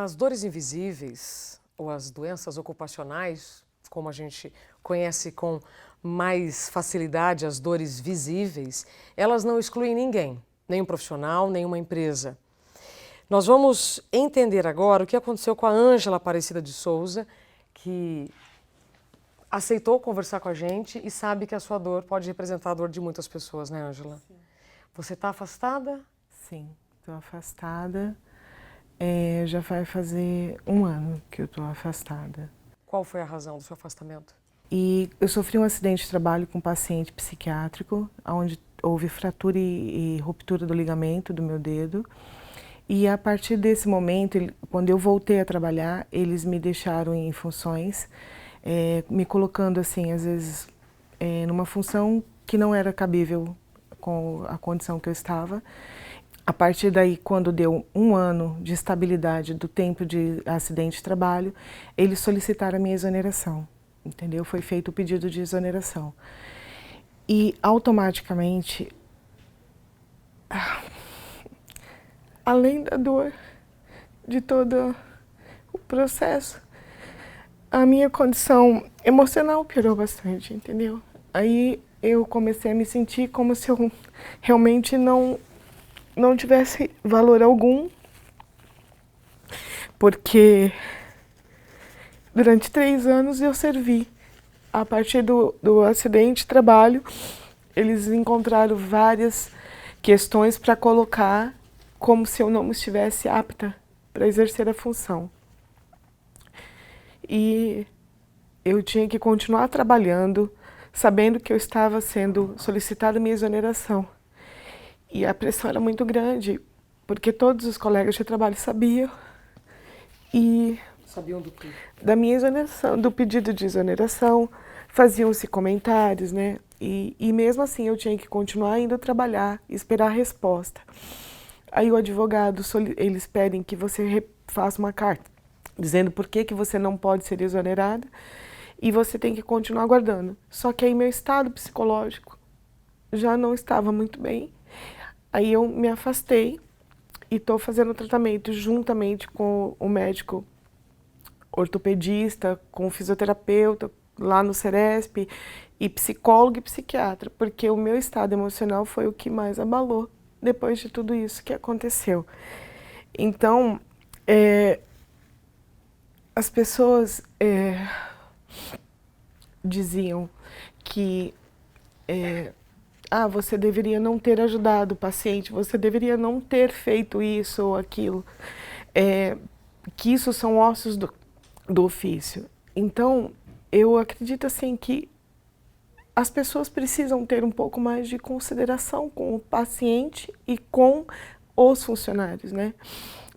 As dores invisíveis, ou as doenças ocupacionais, como a gente conhece com mais facilidade as dores visíveis, elas não excluem ninguém, nem um profissional, nem uma empresa. Nós vamos entender agora o que aconteceu com a Ângela Aparecida de Souza, que aceitou conversar com a gente e sabe que a sua dor pode representar a dor de muitas pessoas, né, Ângela? Sim. Você está afastada? Sim, estou afastada. Já vai fazer 1 ano que eu estou afastada. Qual foi a razão do seu afastamento? E eu sofri um acidente de trabalho com um paciente psiquiátrico, onde houve fratura e ruptura do ligamento do meu dedo. E a partir desse momento, quando eu voltei a trabalhar, eles me deixaram em funções, me colocando assim, às vezes, numa função que não era cabível com a condição que eu estava. A partir daí, quando deu 1 ano de estabilidade do tempo de acidente de trabalho, eles solicitaram a minha exoneração, entendeu? Foi feito o pedido de exoneração. E automaticamente, além da dor de todo o processo, a minha condição emocional piorou bastante, entendeu? Aí eu comecei a me sentir como se eu realmente não tivesse valor algum, porque durante 3 anos eu servi. A partir do acidente de trabalho, eles encontraram várias questões para colocar como se eu não estivesse apta para exercer a função. E eu tinha que continuar trabalhando, sabendo que eu estava sendo solicitada a minha exoneração. E a pressão era muito grande, porque todos os colegas de trabalho sabiam. E sabiam do quê? Da minha exoneração, do pedido de exoneração, faziam-se comentários, né? E mesmo assim eu tinha que continuar indo trabalhar, esperar a resposta. Aí o advogado, eles pedem que você faça uma carta, dizendo por que você não pode ser exonerada, e você tem que continuar aguardando. Só que aí meu estado psicológico já não estava muito bem. Aí eu me afastei e estou fazendo tratamento juntamente com o médico ortopedista, com o fisioterapeuta lá no Ceresp, e psicólogo e psiquiatra, porque o meu estado emocional foi o que mais abalou depois de tudo isso que aconteceu. Então, as pessoas diziam que você deveria não ter ajudado o paciente, você deveria não ter feito isso ou aquilo, que isso são ossos do ofício. Então, eu acredito assim que as pessoas precisam ter um pouco mais de consideração com o paciente e com os funcionários, né?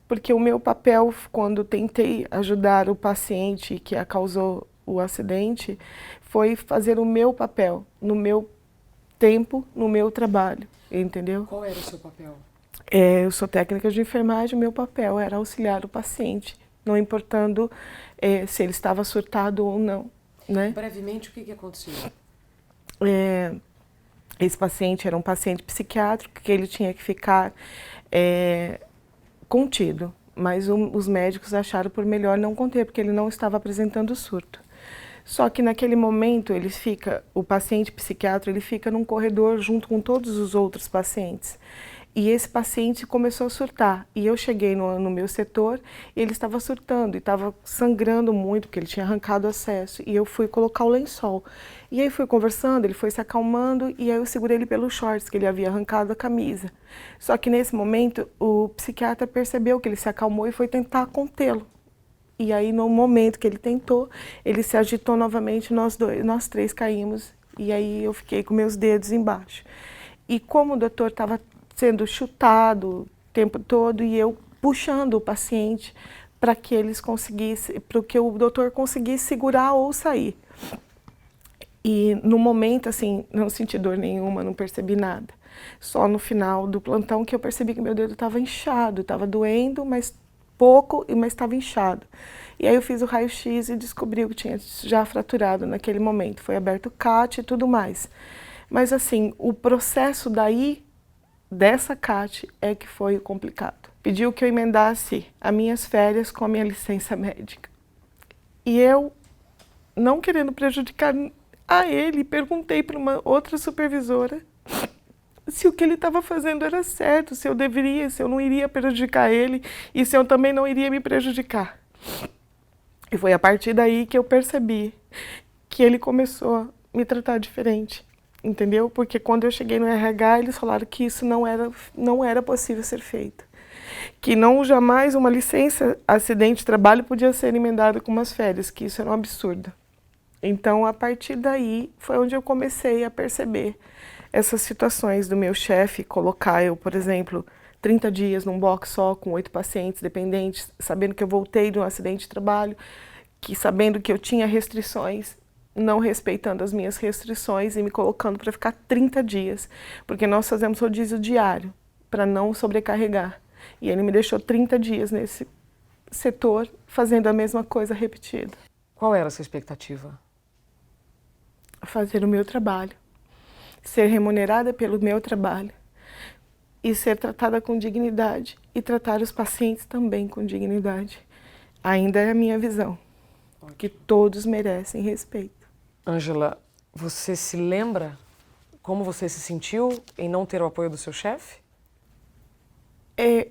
Porque o meu papel, quando tentei ajudar o paciente que causou o acidente, foi fazer o meu papel, no meu tempo, no meu trabalho, entendeu? Qual era o seu papel? Eu sou técnica de enfermagem, o meu papel era auxiliar o paciente, não importando se ele estava surtado ou não, né? Brevemente, o que aconteceu? Esse paciente era um paciente psiquiátrico que ele tinha que ficar contido, mas os médicos acharam por melhor não conter, porque ele não estava apresentando surto. Só que naquele momento o paciente psiquiátrico ele fica num corredor junto com todos os outros pacientes. E esse paciente começou a surtar. E eu cheguei no meu setor e ele estava surtando e estava sangrando muito, porque ele tinha arrancado o acesso. E eu fui colocar o lençol. E aí fui conversando, ele foi se acalmando e aí eu segurei ele pelos shorts, que ele havia arrancado a camisa. Só que nesse momento o psiquiatra percebeu que ele se acalmou e foi tentar contê-lo. E aí no momento que ele tentou, ele se agitou novamente, nós 3 caímos. E aí eu fiquei com meus dedos embaixo. E como o doutor estava sendo chutado o tempo todo e eu puxando o paciente para que eles conseguissem, para que o doutor conseguisse segurar ou sair. E no momento, assim, não senti dor nenhuma, não percebi nada. Só no final do plantão que eu percebi que meu dedo estava inchado, estava doendo, mas pouco, mas estava inchado. E aí eu fiz o raio-x e descobri que tinha já fraturado naquele momento. Foi aberto o CAT e tudo mais. Mas assim, o processo daí dessa CAT é que foi complicado. Pediu que eu emendasse as minhas férias com a minha licença médica. E eu, não querendo prejudicar a ele, perguntei para uma outra supervisora se o que ele estava fazendo era certo, se eu deveria, se eu não iria prejudicar ele e se eu também não iria me prejudicar. E foi a partir daí que eu percebi que ele começou a me tratar diferente, entendeu? Porque quando eu cheguei no RH, eles falaram que isso não era possível ser feito. Que não jamais uma licença acidente de trabalho podia ser emendada com umas férias, que isso era um absurdo. Então, a partir daí, foi onde eu comecei a perceber essas situações do meu chefe, colocar eu, por exemplo, 30 dias num box só, com 8 pacientes dependentes, sabendo que eu voltei de um acidente de trabalho, que sabendo que eu tinha restrições, não respeitando as minhas restrições e me colocando para ficar 30 dias, porque nós fazemos rodízio diário, para não sobrecarregar. E ele me deixou 30 dias nesse setor, fazendo a mesma coisa repetida. Qual era a sua expectativa? Fazer o meu trabalho, ser remunerada pelo meu trabalho e ser tratada com dignidade e tratar os pacientes também com dignidade. Ainda é a minha visão, que todos merecem respeito. Ângela, você se lembra como você se sentiu em não ter o apoio do seu chefe?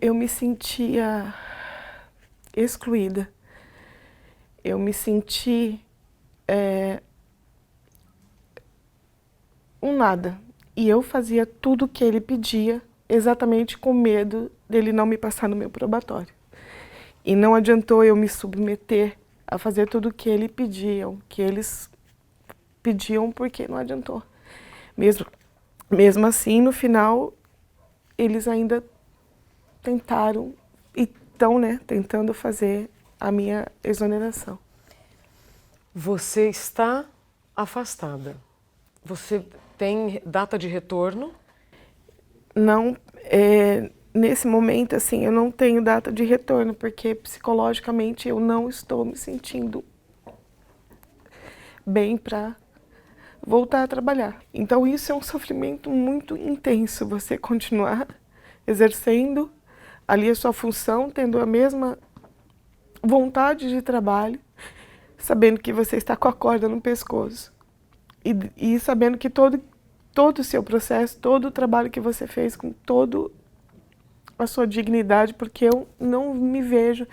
Eu me sentia excluída. Eu me senti um nada. E eu fazia tudo o que ele pedia, exatamente com medo dele não me passar no meu probatório. E não adiantou eu me submeter a fazer tudo o que ele pediam, que eles pediam, porque não adiantou. Mesmo assim, no final, eles ainda tentaram e estão, tentando fazer a minha exoneração. Você está afastada. Você tem data de retorno? Não, nesse momento, assim, eu não tenho data de retorno, porque psicologicamente eu não estou me sentindo bem para voltar a trabalhar. Então isso é um sofrimento muito intenso, você continuar exercendo ali a sua função, tendo a mesma vontade de trabalho, sabendo que você está com a corda no pescoço e sabendo que todo o seu processo, todo o trabalho que você fez com toda a sua dignidade, porque eu não me vejo,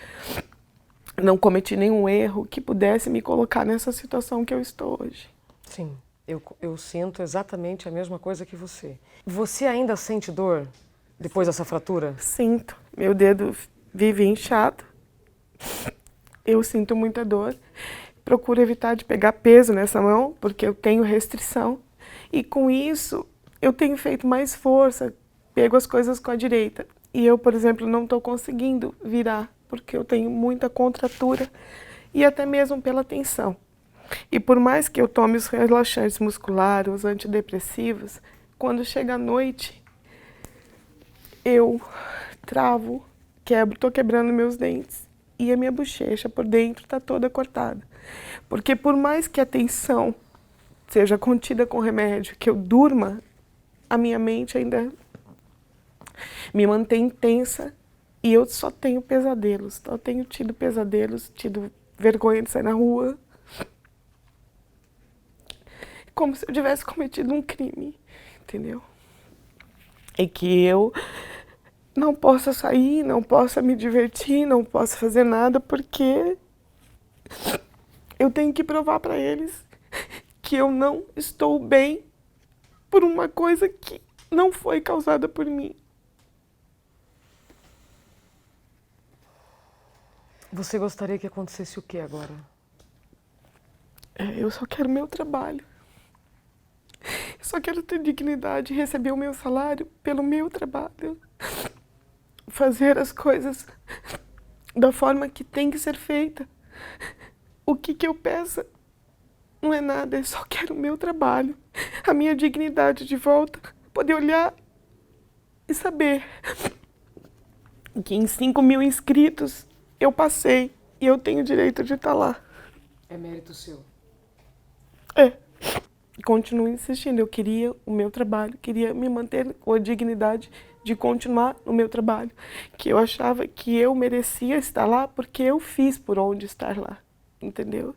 não cometi nenhum erro que pudesse me colocar nessa situação que eu estou hoje. Sim, eu sinto exatamente a mesma coisa que você. Você ainda sente dor depois dessa fratura? Sinto. Meu dedo vive inchado. Eu sinto muita dor. Procuro evitar de pegar peso nessa mão, porque eu tenho restrição. E com isso, eu tenho feito mais força, pego as coisas com a direita. E eu, por exemplo, não estou conseguindo virar, porque eu tenho muita contratura e até mesmo pela tensão. E por mais que eu tome os relaxantes musculares, os antidepressivos, quando chega a noite, eu travo, estou quebrando meus dentes e a minha bochecha por dentro está toda cortada. Porque por mais que a tensão seja contida com remédio, que eu durma, a minha mente ainda me mantém tensa e eu só tenho pesadelos. Só tenho tido pesadelos, tido vergonha de sair na rua. Como se eu tivesse cometido um crime, entendeu? E que eu não possa sair, não possa me divertir, não possa fazer nada, porque eu tenho que provar para eles que eu não estou bem por uma coisa que não foi causada por mim. Você gostaria que acontecesse o que agora? Eu só quero meu trabalho. Eu só quero ter dignidade, receber o meu salário pelo meu trabalho. Fazer as coisas da forma que tem que ser feita. O que eu peço não é nada, eu só quero o meu trabalho. A minha dignidade de volta. Poder olhar e saber que em 5.000 inscritos eu passei e eu tenho o direito de estar lá. É mérito seu? É. continuo insistindo. Eu queria o meu trabalho, queria me manter com a dignidade de continuar no meu trabalho, que eu achava que eu merecia estar lá porque eu fiz por onde estar lá, entendeu?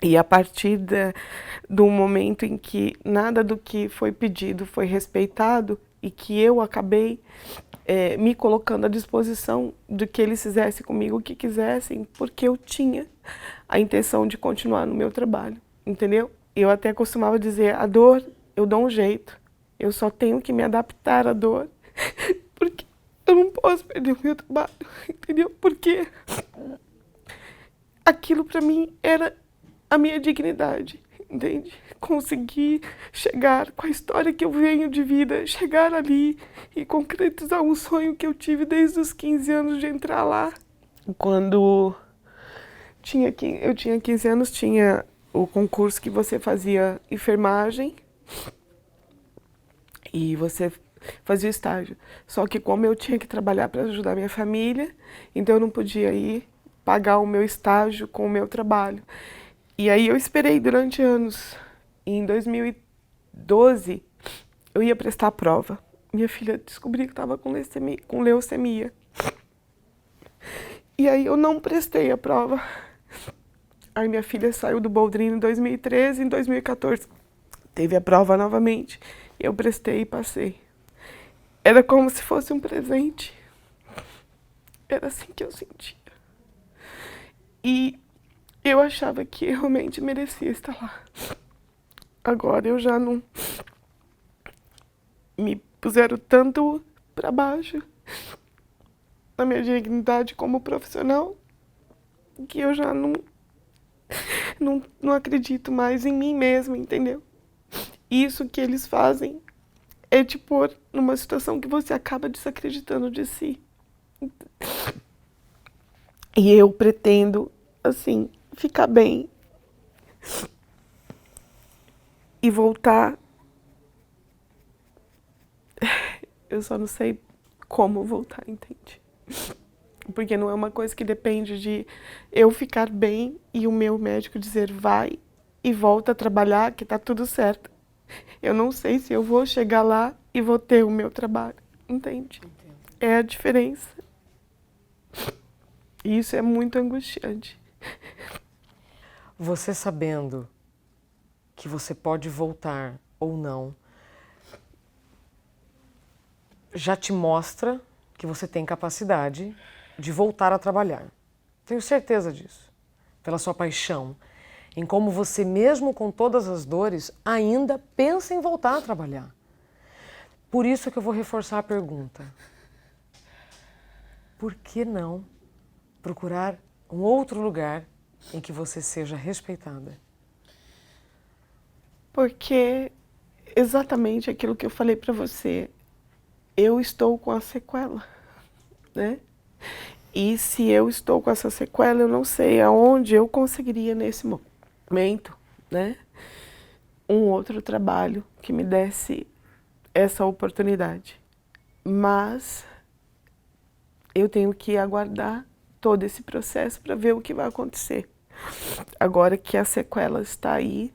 E a partir do momento em que nada do que foi pedido foi respeitado e que eu acabei me colocando à disposição de que eles fizessem comigo o que quisessem, porque eu tinha a intenção de continuar no meu trabalho, entendeu? Eu até costumava dizer, a dor eu dou um jeito, eu só tenho que me adaptar à dor, porque eu não posso perder o meu trabalho, entendeu? Porque aquilo para mim era a minha dignidade, entende? Conseguir chegar com a história que eu venho de vida, chegar ali e concretizar um sonho que eu tive desde os 15 anos de entrar lá. Quando eu tinha 15 anos, tinha o concurso que você fazia enfermagem e você fazia estágio. Só que como eu tinha que trabalhar para ajudar minha família, então eu não podia ir pagar o meu estágio com o meu trabalho. E aí eu esperei durante anos. E em 2012, eu ia prestar a prova. Minha filha descobriu que estava com leucemia. E aí eu não prestei a prova. Aí minha filha saiu do Boldrin em 2013, em 2014 teve a prova novamente. Eu prestei e passei. Era como se fosse um presente. Era assim que eu sentia. E eu achava que eu realmente merecia estar lá. Agora eu já não... Me puseram tanto para baixo na minha dignidade como profissional que eu já não acredito mais em mim mesma, entendeu? Isso que eles fazem é te pôr numa situação que você acaba desacreditando de si. E eu pretendo, assim, ficar bem e voltar. Eu só não sei como voltar, entende? Porque não é uma coisa que depende de eu ficar bem e o meu médico dizer vai e volta a trabalhar, que tá tudo certo. Eu não sei se eu vou chegar lá e vou ter o meu trabalho, entende? Entendo. É a diferença. E isso é muito angustiante. Você sabendo que você pode voltar ou não, já te mostra que você tem capacidade de voltar a trabalhar. Tenho certeza disso. Pela sua paixão, em como você, mesmo com todas as dores, ainda pensa em voltar a trabalhar. Por isso que eu vou reforçar a pergunta. Por que não procurar um outro lugar em que você seja respeitada? Porque exatamente aquilo que eu falei para você, eu estou com a sequela, né? E se eu estou com essa sequela, eu não sei aonde eu conseguiria nesse momento, né? Um outro trabalho que me desse essa oportunidade. Mas eu tenho que aguardar todo esse processo para ver o que vai acontecer. Agora que a sequela está aí,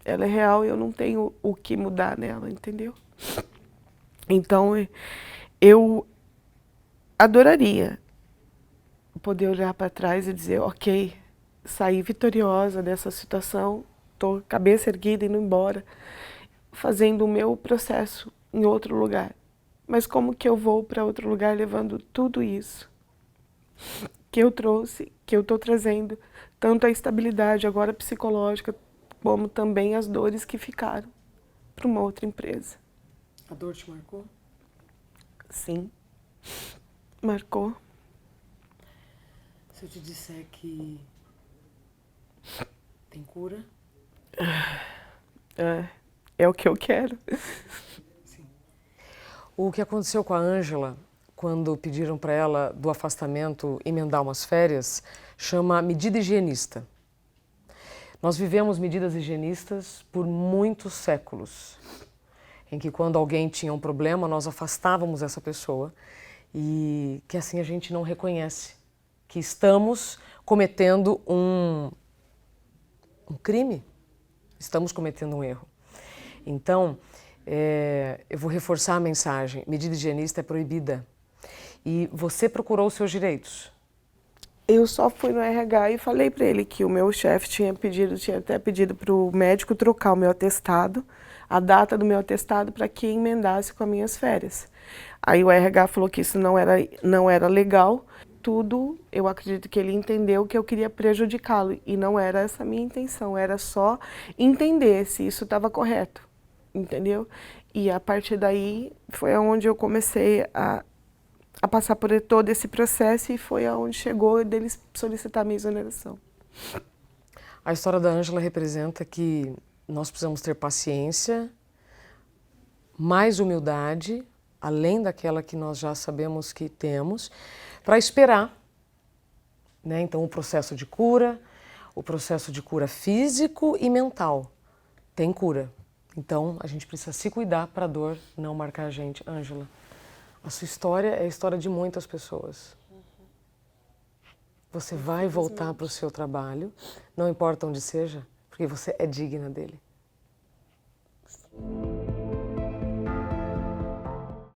ela é real e eu não tenho o que mudar nela, entendeu? Então, eu adoraria poder olhar para trás e dizer, ok, saí vitoriosa dessa situação, estou cabeça erguida indo embora, fazendo o meu processo em outro lugar. Mas como que eu vou para outro lugar levando tudo isso que eu trouxe, que eu estou trazendo, tanto a estabilidade agora psicológica, como também as dores que ficaram para uma outra empresa. A dor te marcou? Sim, marcou. Se eu te disser que tem cura? É o que eu quero. Sim. O que aconteceu com a Ângela, quando pediram para ela do afastamento emendar umas férias, chama medida higienista. Nós vivemos medidas higienistas por muitos séculos, em que quando alguém tinha um problema, nós afastávamos essa pessoa e que assim a gente não reconhece que estamos cometendo um crime. estamos cometendo um erro. Então, eu vou reforçar a mensagem, medida higienista é proibida. E você procurou os seus direitos? Eu só fui no RH e falei para ele que o meu chefe tinha até pedido para o médico trocar o meu atestado, a data do meu atestado, para que emendasse com as minhas férias. Aí o RH falou que isso não era legal. Tudo, eu acredito que ele entendeu que eu queria prejudicá-lo e não era essa a minha intenção, era só entender se isso estava correto, entendeu? E a partir daí foi onde eu comecei a passar por todo esse processo e foi aonde chegou deles solicitar minha exoneração. A história da Ângela representa que nós precisamos ter paciência, mais humildade, além daquela que nós já sabemos que temos, para esperar, né? Então, o processo de cura físico e mental, tem cura. Então, a gente precisa se cuidar para a dor não marcar a gente. Ângela, a sua história é a história de muitas pessoas. Você vai voltar para o seu trabalho, não importa onde seja, porque você é digna dele.